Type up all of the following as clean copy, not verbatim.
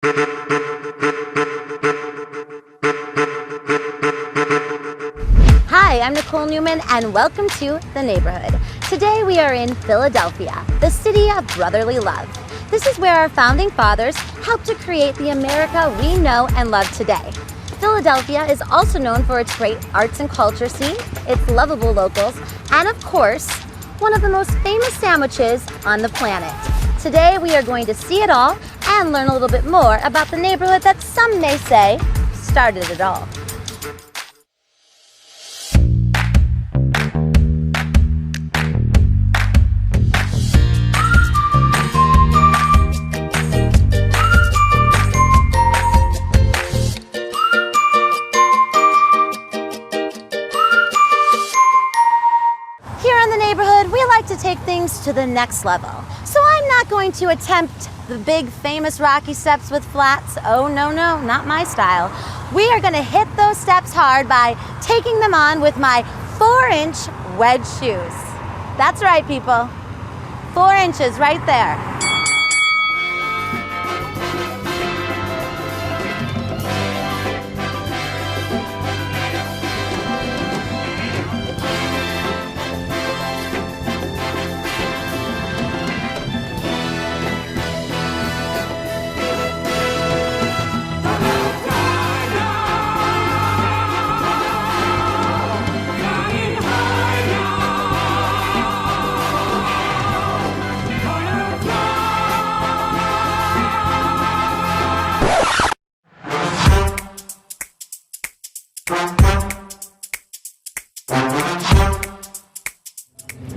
Hi, I'm Nicole Newman and welcome to The Neighborhood. Today we are in Philadelphia, the city of brotherly love. This is where our founding fathers helped to create the America we know and love today. Philadelphia is also known for its great arts and culture scene, its lovable locals, and of course, one of the most famous sandwiches on the planet. Today we are going to see it all and learn a little bit more about the neighborhood that some may say started it all. Neighborhood, we like to take things to the next level. So I'm not going to attempt the big famous rocky steps with flats. Oh no, not my style. We are gonna hit those steps hard by taking them on with my 4-inch wedge shoes. That's right, people. 4 inches right there.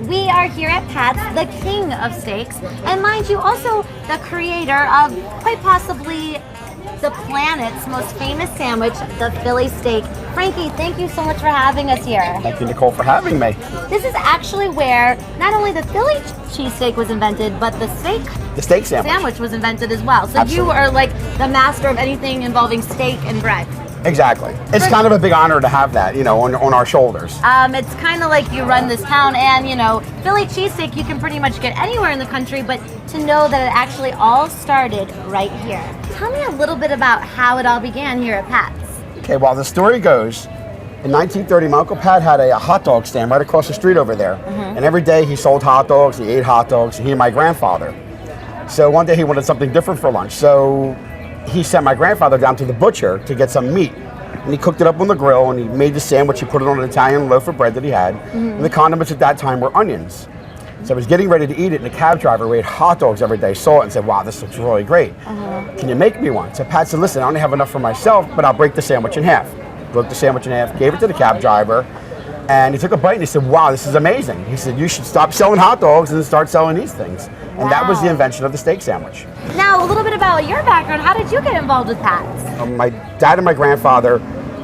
We are here at Pat's, the king of steaks, and mind you, also the creator of quite possibly the planet's most famous sandwich, the Philly steak. Frankie, thank you so much for having us here. Thank you, Nicole, for having me. This is actually where not only the Philly cheesesteak was invented, but the steak sandwich was invented as well. So Absolutely. You are like the master of anything involving steak and bread. Exactly. It's kind of a big honor to have that, on our shoulders. It's kind of like you run this town, and Philly cheesesteak you can pretty much get anywhere in the country, but to know that it actually all started right here. Tell me a little bit about how it all began here at Pat's. Okay, well, the story goes, in 1930, my Uncle Pat had a hot dog stand right across the street over there. And every day he sold hot dogs, he ate hot dogs, he and my grandfather. So one day he wanted something different for lunch. So he sent my grandfather down to the butcher to get some meat. And he cooked it up on the grill and he made the sandwich. He put it on an Italian loaf of bread that he had. And the condiments at that time were onions. So I was getting ready to eat it, and the cab driver who ate hot dogs every day saw it and said, wow, this looks really great. Can you make me one? So Pat said, listen, I only have enough for myself, but I'll break the sandwich in half. Broke the sandwich in half, gave it to the cab driver, and he took a bite and he said, wow, this is amazing. He said, you should stop selling hot dogs and start selling these things. And that was the invention of the steak sandwich. Now, a little bit about your background. How did you get involved with Pat's? My dad and my grandfather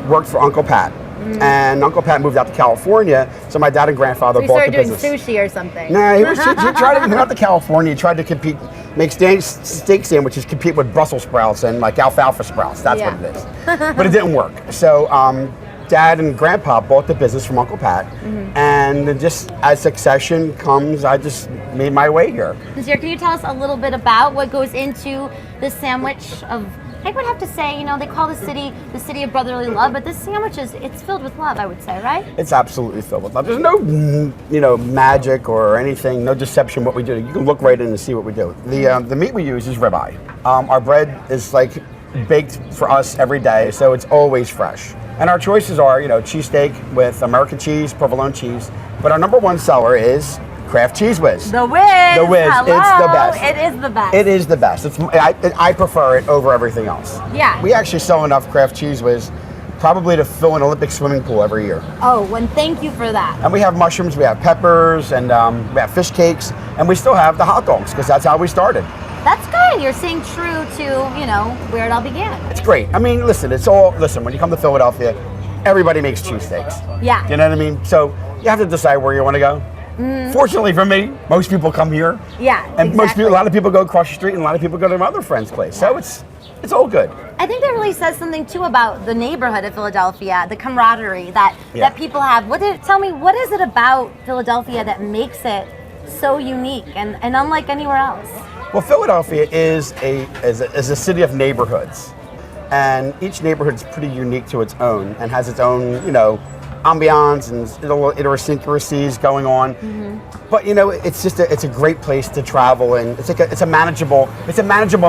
worked for Uncle Pat. And Uncle Pat moved out to California, so my dad and grandfather bought the business. So you started doing sushi or something? Nah, he tried to move out to California. He tried to make steak sandwiches compete with Brussels sprouts and like alfalfa sprouts. That's what it is. But it didn't work. So Dad and Grandpa bought the business from Uncle Pat, and then just as succession comes, I just made my way here. This year, can you tell us a little bit about what goes into this sandwich of? I would have to say, they call the city of brotherly love, but this sandwich it's filled with love, I would say, right? It's absolutely filled with love. There's no, magic or anything, no deception what we do. You can look right in and see what we do. The meat we use is ribeye. Our bread is like baked for us every day, so it's always fresh. And our choices are, cheesesteak with American cheese, provolone cheese, but our number one seller is Kraft Cheese Whiz. The Whiz. The Whiz. Hello. It's the best. It is the best. It is the best. I prefer it over everything else. Yeah. We actually sell enough Kraft Cheese Whiz probably to fill an Olympic swimming pool every year. Oh, and thank you for that. And we have mushrooms, we have peppers, and we have fish cakes, and we still have the hot dogs because that's how we started. That's good. You're staying true to, where it all began. It's great. I mean, listen, when you come to Philadelphia, everybody makes cheesesteaks. Yeah. You know what I mean? So you have to decide where you want to go. Fortunately for me, most people come here. Yeah, and exactly. A lot of people go across the street, and a lot of people go to their other friends' place. So it's all good. I think that really says something too about the neighborhood of Philadelphia, the camaraderie that people have. Tell me, what is it about Philadelphia that makes it so unique and unlike anywhere else? Well, Philadelphia is a city of neighborhoods, and each neighborhood is pretty unique to its own and has its own, ambiance and little idiosyncrasies going on. But it's a great place to travel, and it's a manageable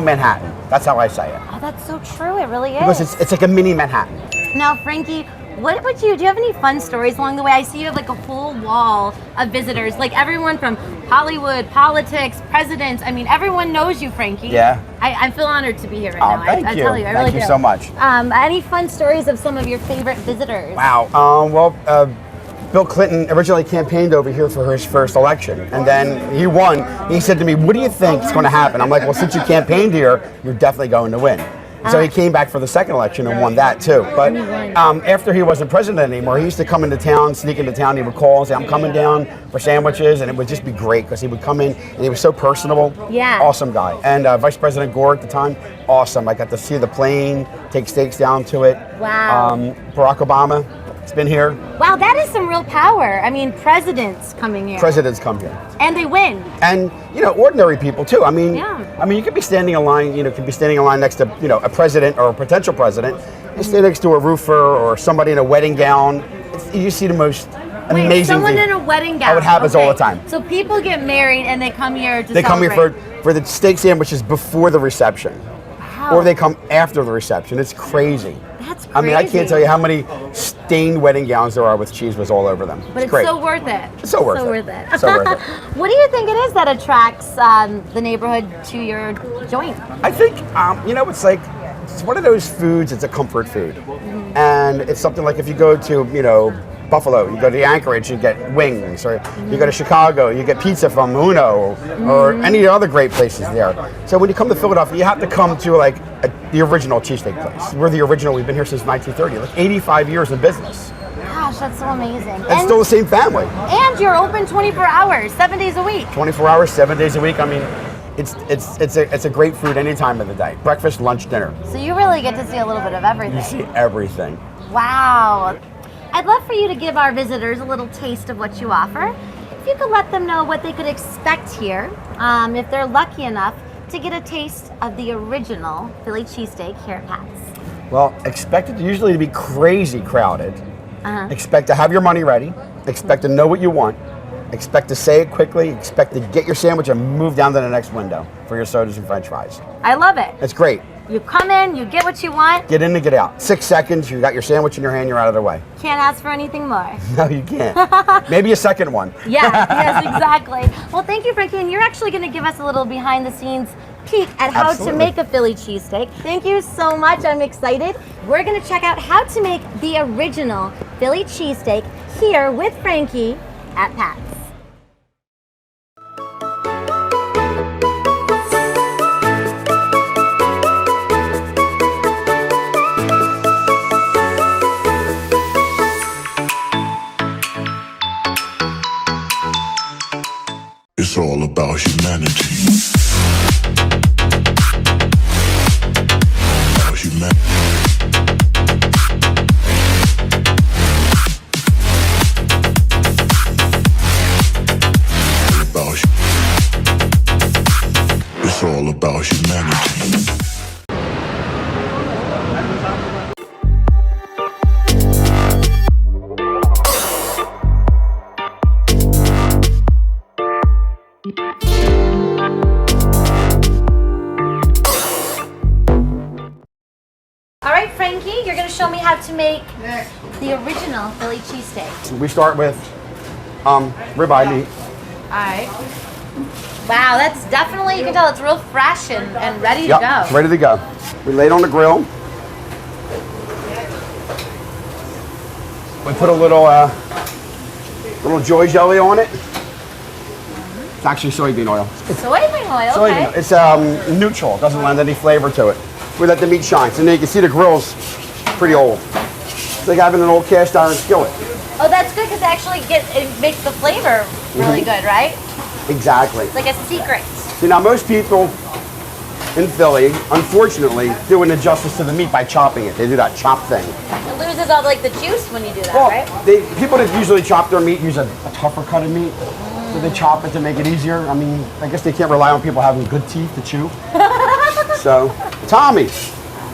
Manhattan. That's how I say it. Oh, that's so true. It really is. Because it's like a mini Manhattan. Now, Frankie, do you have any fun stories along the way? I see you have like a whole wall of visitors, like everyone from Hollywood, politics, presidents. I mean, everyone knows you, Frankie. Yeah. I feel honored to be here right now. Thank you. I tell you, I really Thank you do. so much. Any fun stories of some of your favorite visitors? Wow. Bill Clinton originally campaigned over here for his first election, and then he won. He said to me, "What do you think is going to happen?" I'm like, "Well, since you campaigned here, you're definitely going to win." So he came back for the second election and won that too. But after he wasn't president anymore, he used to come into town, sneak into town. He would call and say, "I'm coming down for sandwiches," and it would just be great because he would come in and he was so personable. Yeah. Awesome guy. And Vice President Gore at the time, awesome. I got to see the plane, take steaks down to it. Wow. Barack Obama, it's been here. Wow, that is some real power. I mean, presidents coming here. Presidents come here. And they win. And ordinary people too. I mean, Yeah. you could be standing in line. Could be standing in line next to a president or a potential president. You stand next to a roofer or somebody in a wedding gown. You see the most amazing. Someone thing. in a wedding gown. Oh, it happens all the time. So people get married and they come here to They come celebrate. here for the steak sandwiches before the reception, or they come after the reception. It's crazy. That's crazy. I mean, I can't tell you how many stained wedding gowns there are with cheese whiz all over them. But it's great. so worth it. It's so worth it. So worth it. What do you think it is that attracts the neighborhood to your joint? I think, it's one of those foods, it's a comfort food. And it's something like if you go to, Buffalo, you go to Anchorage, you get wings, or you go to Chicago, you get pizza from Uno, or any other great places there. So when you come to Philadelphia, you have to come to the original cheesesteak place. We're the original, we've been here since 1930, 85 years in business. Gosh, that's so amazing. And still the same family. And you're open 24 hours, 7 days a week. 24 hours, 7 days a week. I mean, it's a great food any time of the day. Breakfast, lunch, dinner. So you really get to see a little bit of everything. You see everything. Wow. I'd love for you to give our visitors a little taste of what you offer. If you could let them know what they could expect here, if they're lucky enough to get a taste of the original Philly cheesesteak here at Pat's. Well, expect it usually to be crazy crowded. Expect to have your money ready. Expect to know what you want. Expect to say it quickly. Expect to get your sandwich and move down to the next window for your sodas and french fries. I love it. It's great. You come in, you get what you want. Get in and get out. 6 seconds, you got your sandwich in your hand, you're out of the way. Can't ask for anything more. No, you can't. Maybe a second one. Yes, exactly. Well, thank you, Frankie. And you're actually going to give us a little behind the scenes peek at how to make a Philly cheesesteak. Thank you so much. I'm excited. We're going to check out how to make the original Philly cheesesteak here with Frankie at Pat's. It's all about humanity. About humanity. It's all about humanity. All right, Frankie, you're going to show me how to make the original Philly cheesesteak. We start with ribeye meat. All right. Wow, that's definitely, you can tell it's real fresh and ready to Yep, go. it's ready to go. We lay it on the grill. We put a little joy jelly on it. It's actually soybean oil. Soybean oil, Soybean. okay. It's neutral. It doesn't lend any flavor to it. We let the meat shine. So now you can see the grill's pretty old. It's like having an old cast iron skillet. Oh, that's good because it makes the flavor really good, right? Exactly. It's like a secret. See, now most people in Philly, unfortunately, do an injustice to the meat by chopping it. They do that chop thing. It loses all the juice when you do that, Well, right? people that usually chop their meat use a tougher cut of meat. So they chop it to make it easier. I mean, I guess they can't rely on people having good teeth to chew. So, Tommy.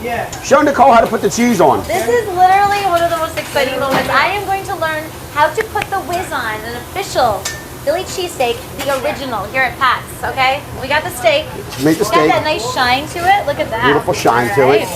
Yeah. Show Nicole how to put the cheese on. This is literally one of the most exciting moments. I am going to learn how to put the whiz on an official Philly cheesesteak, the original, here at Pat's, okay? We got the steak. Make the steak. Got that nice shine to it. Look at that. Beautiful shine to it.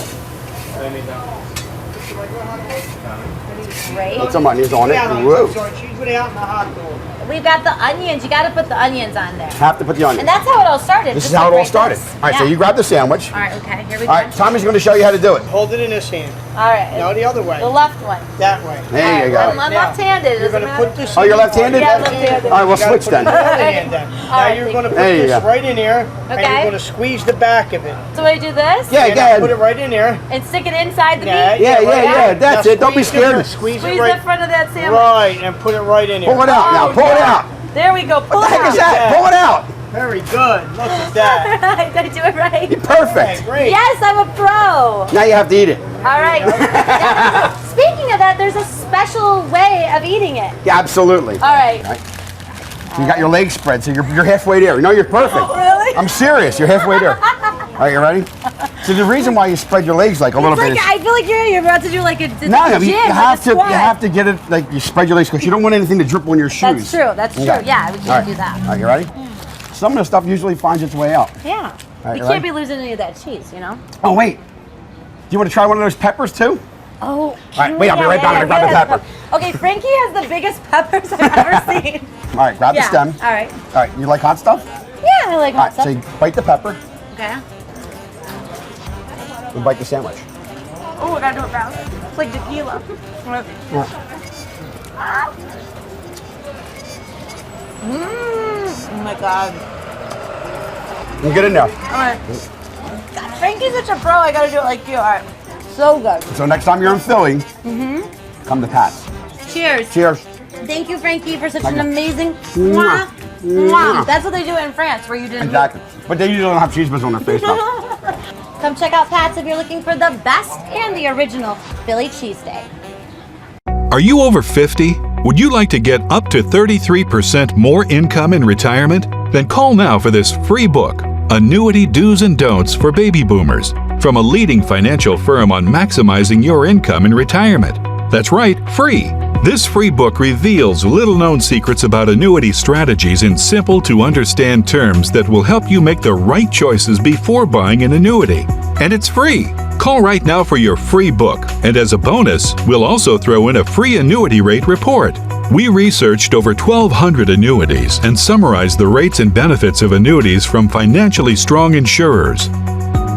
Great. Put some onions on it. Whoa. Cheese without the hot dog. We've got the onions. You got to put the onions on there. Have to put the onions. And that's how it all started. This is just how it like all started. this. All right, so Yeah. you grab the sandwich. All right, okay, here we All go. right, Tommy's going to show you how to do it. Hold it in this hand. All right. No, the other way. The left one. That way. There you go. I'm Now, left-handed. You're Doesn't going to matter. put this Oh, you're in. left-handed? Yeah, I'm left-handed. All right, we'll You gotta switch put then. the other hand then. Now right, you're going to put there you this go. right in here, and Okay. you're going to squeeze the back of it. So I do this Yeah, And go now ahead. put it right in there. and stick it inside the Yeah, meat? Yeah, right yeah, there. yeah, that's Now it. Don't be squeeze scared. Squeeze it Squeeze right. the front of that sandwich. Right, and put it right in here. Pull it out now. Pull it out. There we go. Pull What the it heck is out. that? Pull it out. Very good. Look at that. Did I do it right? You're perfect. Okay, great. Yes, I'm a pro. Now you have to eat it. All right. Now, speaking of that, there's a special way of eating it. Yeah, absolutely. All right. You got your legs spread, so you're halfway there. You know, you're perfect. Really? I'm serious. You're halfway there. All right, you ready? So the reason why you spread your legs like a little It's bit like, is... I feel like you're about to do like a No, gym, you like have a to. squat. You have to get it like you spread your legs because you don't want anything to drip on your shoes. That's true. That's true. Okay. Yeah, we All can't right. do that. All right, you ready? Some of the stuff usually finds its way out. Yeah. All right, We you can't ready? be losing any of that cheese, you know? Oh wait, do you want to try one of those peppers too? Oh. right, wait, I'll be right back. I'm gonna grab the pepper. Okay, Frankie has the biggest peppers I've ever seen. All right, grab the stem. All right. All right, you like hot stuff? Yeah, I like All hot right, stuff. so you bite the pepper Okay. and bite the sandwich. Oh, I gotta do it fast. It's like tequila. Oh my god. You get in there. All right. God, Frankie's such a pro. I gotta do it like you. All right. So good. So next time you're in Philly, come to Pat's. Cheers. Cheers. Thank you, Frankie, for such Thank an you. amazing. Mwah. Mwah. That's what they do in France, where you didn't. Exactly. But they usually don't have cheese whiz on their face though. Come check out Pat's if you're looking for the best and the original Philly cheesesteak. Are you over 50? Would you like to get up to 33% more income in retirement? Then call now for this free book, Annuity Do's and Don'ts for Baby Boomers, from a leading financial firm on maximizing your income in retirement. That's right, free. This free book reveals little-known secrets about annuity strategies in simple-to-understand terms that will help you make the right choices before buying an annuity. And it's free. Call right now for your free book, and as a bonus, we'll also throw in a free annuity rate report. We researched over 1,200 annuities and summarized the rates and benefits of annuities from financially strong insurers.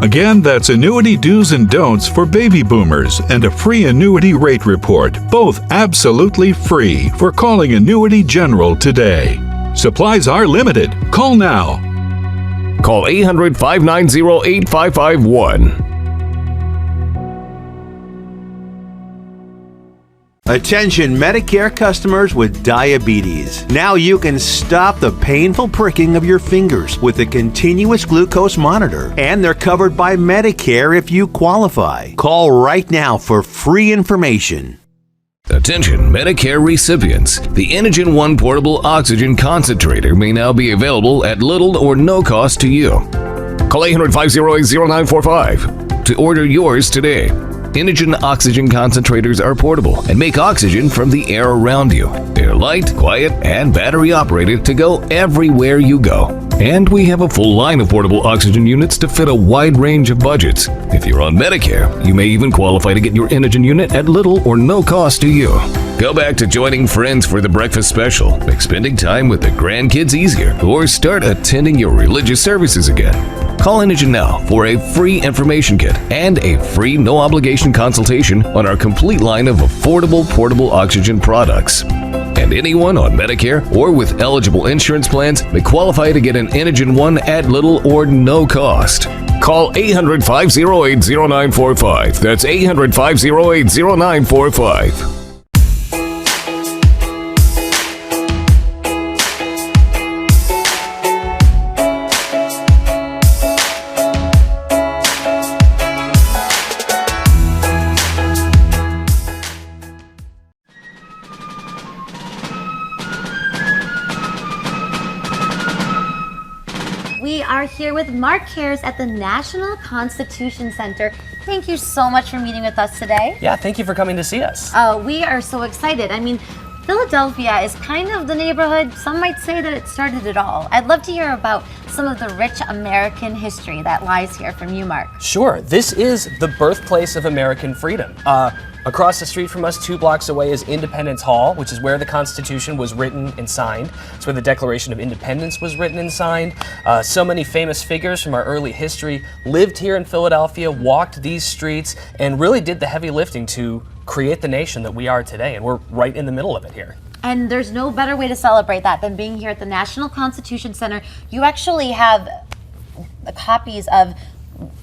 Again, that's Annuity Do's and Don'ts for Baby Boomers and a free annuity rate report, both absolutely free, for calling Annuity General today. Supplies are limited. Call now. Call 800-590-8551. Attention Medicare customers with diabetes. Now you can stop the painful pricking of your fingers with a continuous glucose monitor, and they're covered by Medicare if you qualify. Call right now for free information. Attention Medicare recipients. The Inogen One Portable Oxygen Concentrator may now be available at little or no cost to you. Call 800-508-0945 to order yours today. Inogen oxygen concentrators are portable and make oxygen from the air around you. They're light, quiet, and battery operated to go everywhere you go. And we have a full line of portable oxygen units to fit a wide range of budgets. If you're on Medicare, you may even qualify to get your Inogen unit at little or no cost to you. Go back to joining friends for the breakfast special, make spending time with the grandkids easier, or start attending your religious services again. Call Inogen now for a free information kit and a free no-obligation consultation on our complete line of affordable portable oxygen products. And anyone on Medicare or with eligible insurance plans may qualify to get an Inogen One at little or no cost. Call 800-508-0945. That's 800-508-0945. here with Mark Harris at the National Constitution Center. Thank you so much for meeting with us today. Yeah, thank you for coming to see us. We are so excited. I mean, Philadelphia is kind of the neighborhood, some might say that it started it all. I'd love to hear about some of the rich American history that lies here from you, Mark. Sure, this is the birthplace of American freedom. Across the street from us, 2 blocks away, is Independence Hall, which is where the Constitution was written and signed. It's where the Declaration of Independence was written and signed. So many famous figures from our early history lived here in Philadelphia, walked these streets, and really did the heavy lifting to create the nation that we are today, and we're right in the middle of it here. And there's no better way to celebrate that than being here at the National Constitution Center. You actually have copies of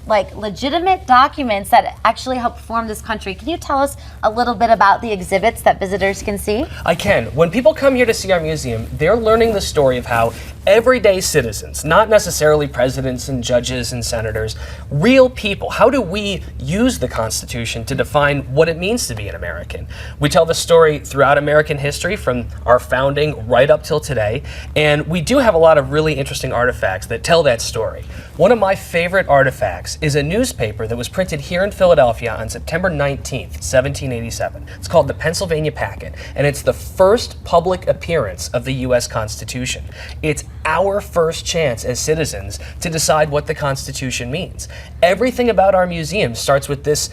like legitimate documents that actually help form this country. Can you tell us a little bit about the exhibits that visitors can see? I can. When people come here to see our museum, they're learning the story of how everyday citizens, not necessarily presidents and judges and senators, real people, how do we use the Constitution to define what it means to be an American? We tell the story throughout American history from our founding right up till today, and we do have a lot of really interesting artifacts that tell that story. One of my favorite artifacts is a newspaper that was printed here in Philadelphia on September 19th, 1787. It's called the Pennsylvania Packet, and it's the first public appearance of the U.S. Constitution. It's our first chance as citizens to decide what the Constitution means. Everything about our museum starts with this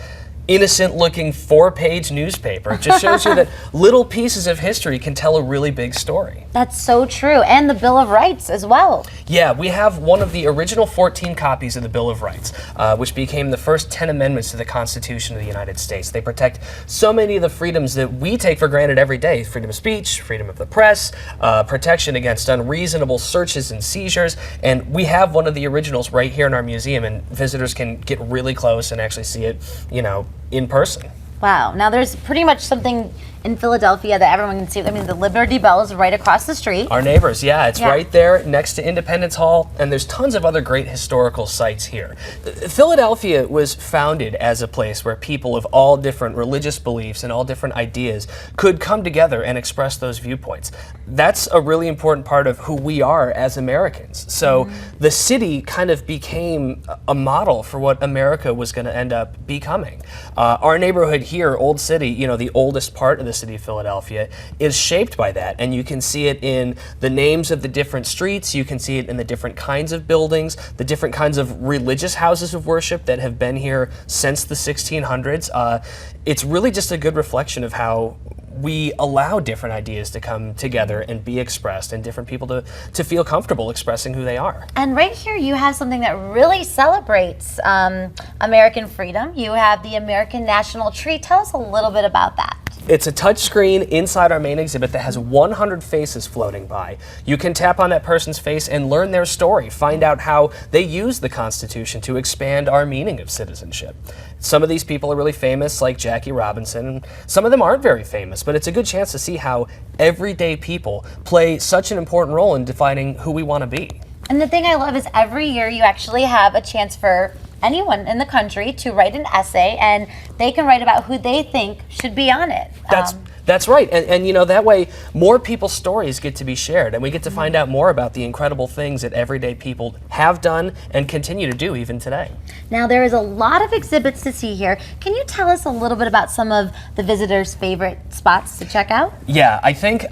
innocent-looking 4-page newspaper. It just shows you that little pieces of history can tell a really big story. That's so true. And the Bill of Rights as well. Yeah, we have one of the original 14 copies of the Bill of Rights, which became the first 10 amendments to the Constitution of the United States. They protect so many of the freedoms that we take for granted every day: freedom of speech, freedom of the press, protection against unreasonable searches and seizures. And we have one of the originals right here in our museum, and visitors can get really close and actually see it, in person. Wow. Now there's pretty much something in Philadelphia that everyone can see. I mean, the Liberty Bell is right across the street. Our neighbors, yeah, it's right there next to Independence Hall, and there's tons of other great historical sites here. Philadelphia was founded as a place where people of all different religious beliefs and all different ideas could come together and express those viewpoints. That's a really important part of who we are as Americans. So the city kind of became a model for what America was going to end up becoming. Our neighborhood here, Old City, the oldest part of the city of Philadelphia, is shaped by that, and you can see it in the names of the different streets. You can see it in the different kinds of buildings, the different kinds of religious houses of worship that have been here since the 1600s. It's really just a good reflection of how we allow different ideas to come together and be expressed, and different people to feel comfortable expressing who they are. And right here you have something that really celebrates American freedom. You have the American National Tree. Tell us a little bit about that. It's a touchscreen inside our main exhibit that has 100 faces floating by. You can tap on that person's face and learn their story, find out how they use the Constitution to expand our meaning of citizenship. Some of these people are really famous, like Jackie Robinson, and some of them aren't very famous, but it's a good chance to see how everyday people play such an important role in defining who we want to be. And the thing I love is every year you actually have a chance for anyone in the country to write an essay, and they can write about who they think should be on it. That's right, and that way more people's stories get to be shared, and we get to find out more about the incredible things that everyday people have done and continue to do even today. Now there is a lot of exhibits to see here. Can you tell us a little bit about some of the visitors' favorite spots to check out? Yeah, I think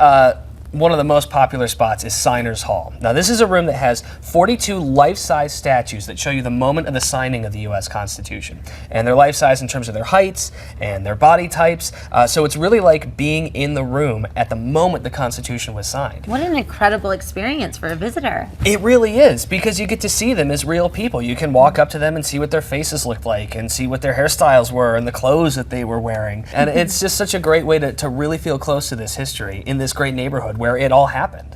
one of the most popular spots is Signers Hall. Now this is a room that has 42 life-size statues that show you the moment of the signing of the U.S. Constitution. And they're life-size in terms of their heights and their body types, so it's really like being in the room at the moment the Constitution was signed. What an incredible experience for a visitor. It really is, because you get to see them as real people. You can walk up to them and see what their faces looked like and see what their hairstyles were and the clothes that they were wearing. And it's just such a great way to really feel close to this history in this great neighborhood where it all happened.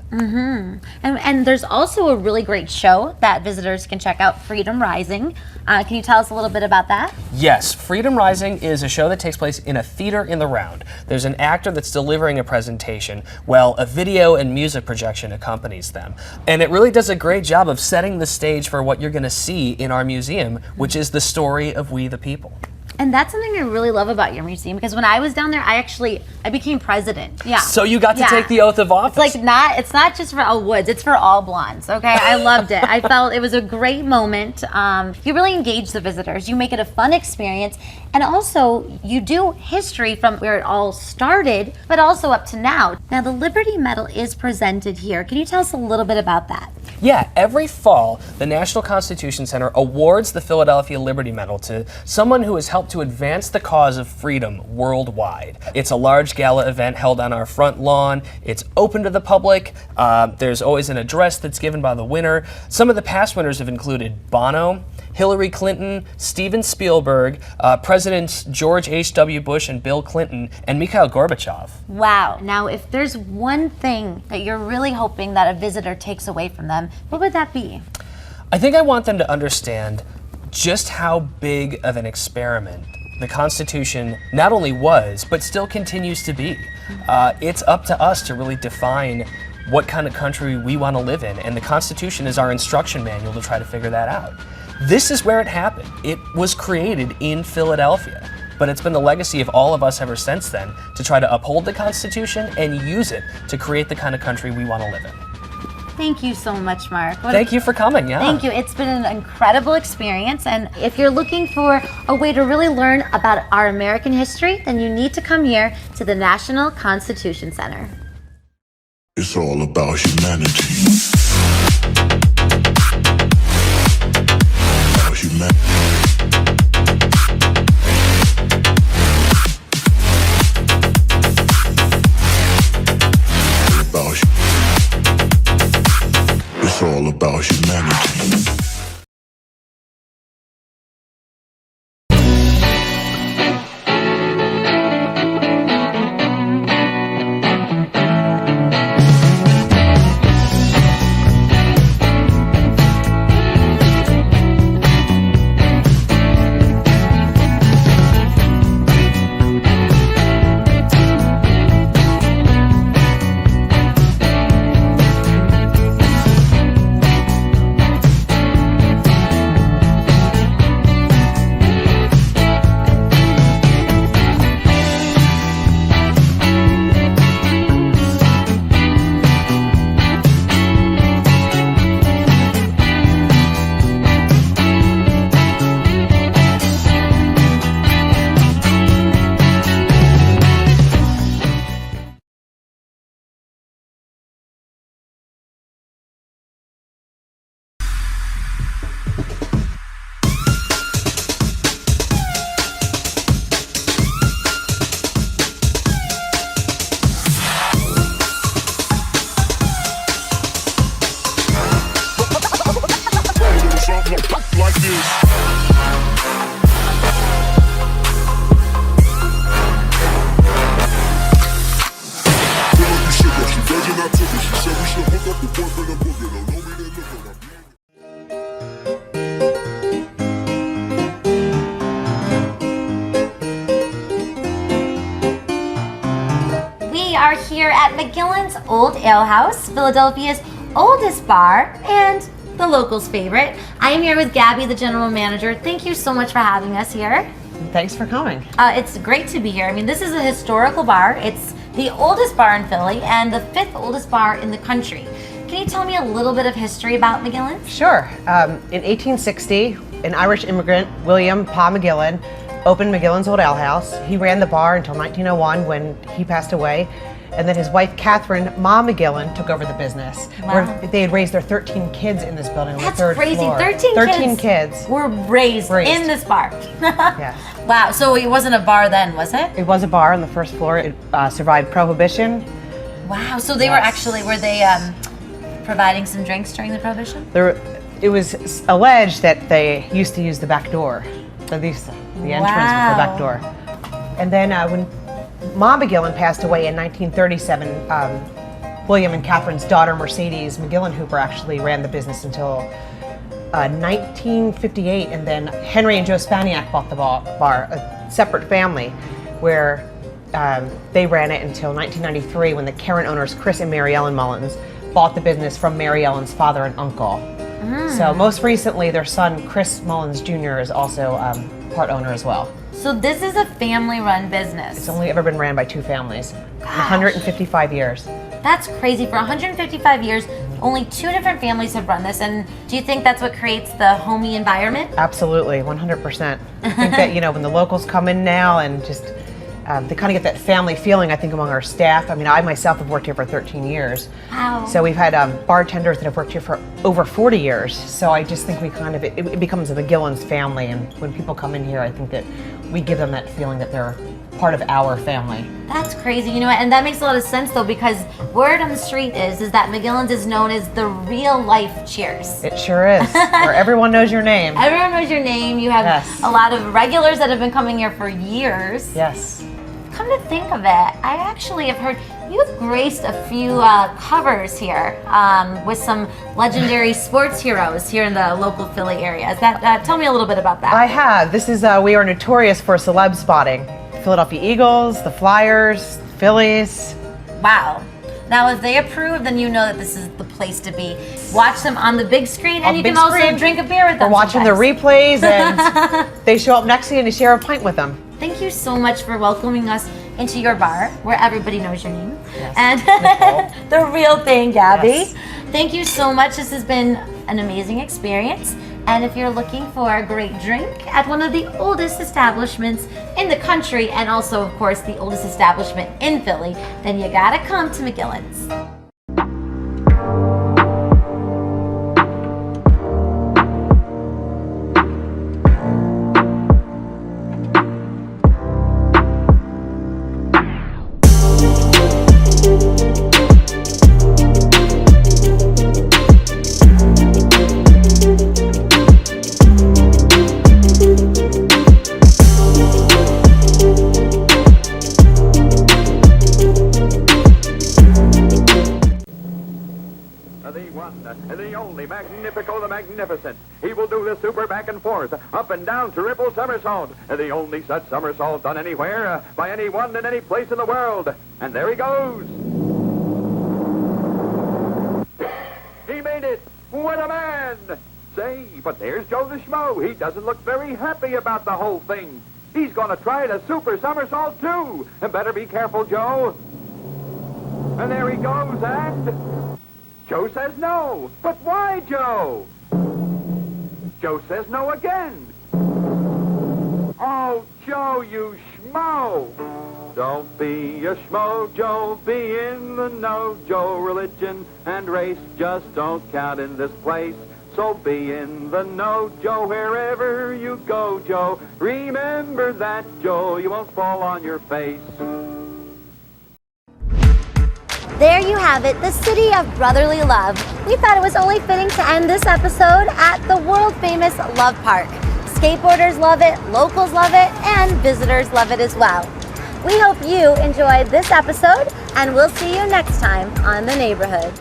And there's also a really great show that visitors can check out, Freedom Rising. Can you tell us a little bit about that? Yes, Freedom Rising is a show that takes place in a theater in the round. There's an actor that's delivering a presentation while a video and music projection accompanies them. And it really does a great job of setting the stage for what you're going to see in our museum, which is the story of we the people. And that's something I really love about your museum, because when I was down there, I became president. Yeah. So you got to take the oath of office. It's not just for all woods, it's for all blondes, okay? I loved it. I felt it was a great moment. You really engage the visitors. You make it a fun experience. And also, you do history from where it all started, but also up to now. Now, the Liberty Medal is presented here. Can you tell us a little bit about that? Yeah, every fall, the National Constitution Center awards the Philadelphia Liberty Medal to someone who has helped to advance the cause of freedom worldwide. It's a large gala event held on our front lawn. It's open to the public. There's always an address that's given by the winner. Some of the past winners have included Bono, Hillary Clinton, Steven Spielberg, Presidents George H.W. Bush and Bill Clinton, and Mikhail Gorbachev. Wow. Now, if there's one thing that you're really hoping that a visitor takes away from them, what would that be? I think I want them to understand just how big of an experiment the Constitution not only was, but still continues to be. It's up to us to really define what kind of country we want to live in, and the Constitution is our instruction manual to try to figure that out. This is where it happened. It was created in Philadelphia, but it's been the legacy of all of us ever since then to try to uphold the Constitution and use it to create the kind of country we want to live in. Thank you so much, Mark. Thank you for coming, yeah. Thank you. It's been an incredible experience, and if you're looking for a way to really learn about our American history, then you need to come here to the National Constitution Center. It's all about humanity. Humanity. It's all about humanity. We are here at McGills Old Ale House, Philadelphia's oldest bar and the locals' favorite. I am here with Gabby, the general manager. Thank you so much for having us here. Thanks for coming. It's great to be here. I mean, this is a historical bar. It's the oldest bar in Philly and the 5th oldest bar in the country. Can you tell me a little bit of history about McGills? Sure. In 1860, an Irish immigrant, William Pa McGillen, opened McGills Old Ale House. He ran the bar until 1901 when he passed away. And then his wife, Catherine Ma McGillen, took over the business. Wow. Where they had raised their 13 kids in this building on That's the third crazy. floor. 13 kids were raised in this bar. Yes. Wow, so it wasn't a bar then, was it? It was a bar on the first floor. It survived Prohibition. Wow, so they were providing some drinks during the Prohibition? It was alleged that they used to use the back door. So the entrance was the back door. And then when Ma McGillen passed away in 1937, William and Catherine's daughter, Mercedes McGillen Hooper, actually ran the business until 1958, and then Henry and Joe Spaniak bought the bar, a separate family, where they ran it until 1993 when the current owners, Chris and Mary Ellen Mullins, bought the business from Mary Ellen's father and uncle. So most recently, their son, Chris Mullins Jr., is also part owner as well. So this is a family-run business. It's only ever been ran by 2 families. 155 years. That's crazy. For 155 years, only 2 different families have run this. And do you think that's what creates the homey environment? Absolutely, 100%. I think that, you know, when the locals come in now and just, they kind of get that family feeling, I think, among our staff. I mean, I myself have worked here for 13 years. Wow. So we've had bartenders that have worked here for over 40 years. So I just think we kind of, it becomes a McGills family. And when people come in here, I think that we give them that feeling that they're part of our family. That's crazy, you know what? And that makes a lot of sense though, because word on the street is that McGills is known as the real life Cheers. It sure is, where everyone knows your name. Everyone knows your name. You have a lot of regulars that have been coming here for years. Yes. Come to think of it, I actually have heard you've graced a few covers here with some legendary sports heroes here in the local Philly area. Is that, tell me a little bit about that. I have. This is, we are notorious for celeb spotting. Philadelphia Eagles, the Flyers, the Phillies. Wow. Now, if they approve, then you know that this is the place to be. Watch them on the big screen, and you can also drink a beer with them. We're watching the replays, and they show up next to you, and you share a pint with them. Thank you so much for welcoming us into your bar, where everybody knows your name. Yes. And the real thing, Gabby. Yes. Thank you so much. This has been an amazing experience. And if you're looking for a great drink at one of the oldest establishments in the country, and also, of course, the oldest establishment in Philly, then you gotta come to McGills. The only Magnifico the Magnificent. He will do the super back and forth, up and down, triple somersault. The only such somersault done anywhere, by anyone in any place in the world. And there he goes. He made it. What a man. Say, but there's Joe the Schmo. He doesn't look very happy about the whole thing. He's going to try the super somersault, too. And better be careful, Joe. And there he goes, and... Joe says no. But why, Joe? Joe says no again. Oh, Joe, you schmo. Don't be a schmo, Joe. Be in the know, Joe. Religion and race just don't count in this place. So be in the know, Joe, wherever you go, Joe. Remember that, Joe. You won't fall on your face. There you have it, the city of brotherly love. We thought it was only fitting to end this episode at the world-famous Love Park. Skateboarders love it, locals love it, and visitors love it as well. We hope you enjoyed this episode, and we'll see you next time on The Neighborhood.